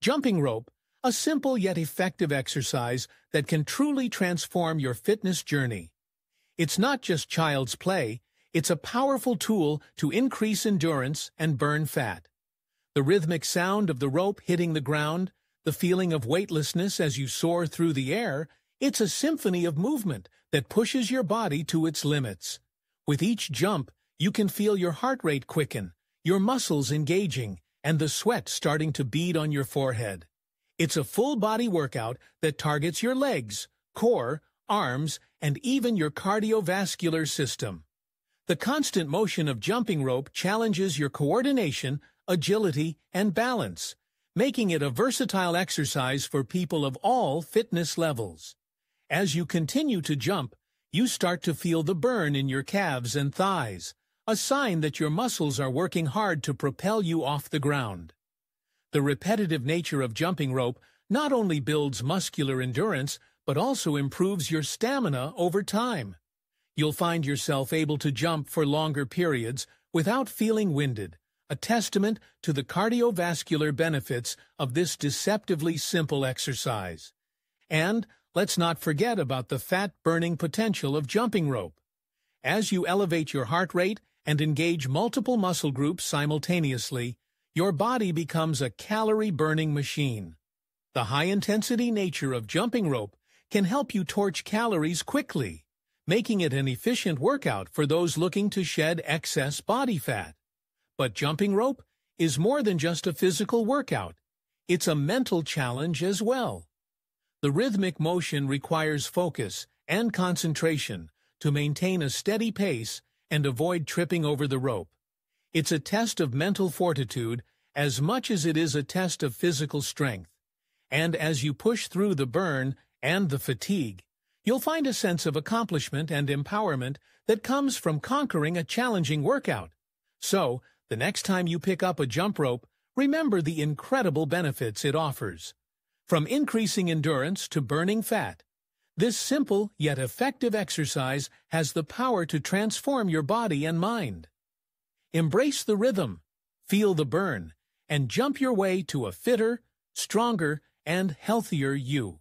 Jumping rope, a simple yet effective exercise that can truly transform your fitness journey. It's not just child's play, it's a powerful tool to increase endurance and burn fat. The rhythmic sound of the rope hitting the ground, the feeling of weightlessness as you soar through the air, it's a symphony of movement that pushes your body to its limits. With each jump, you can feel your heart rate quicken, your muscles engaging, and the sweat starting to bead on your forehead. It's a full-body workout that targets your legs, core, arms, and even your cardiovascular system. The constant motion of jumping rope challenges your coordination, agility, and balance, making it a versatile exercise for people of all fitness levels. As you continue to jump, you start to feel the burn in your calves and thighs, a sign that your muscles are working hard to propel you off the ground. The repetitive nature of jumping rope not only builds muscular endurance, but also improves your stamina over time. You'll find yourself able to jump for longer periods without feeling winded, a testament to the cardiovascular benefits of this deceptively simple exercise. And let's not forget about the fat-burning potential of jumping rope. As you elevate your heart rate and engage multiple muscle groups simultaneously, your body becomes a calorie-burning machine. The high-intensity nature of jumping rope can help you torch calories quickly, making it an efficient workout for those looking to shed excess body fat. But jumping rope is more than just a physical workout. It's a mental challenge as well. The rhythmic motion requires focus and concentration to maintain a steady pace and avoid tripping over the rope. It's a test of mental fortitude as much as it is a test of physical strength. And as you push through the burn and the fatigue, you'll find a sense of accomplishment and empowerment that comes from conquering a challenging workout. So, the next time you pick up a jump rope, remember the incredible benefits it offers. From increasing endurance to burning fat, this simple yet effective exercise has the power to transform your body and mind. Embrace the rhythm, feel the burn, and jump your way to a fitter, stronger, and healthier you.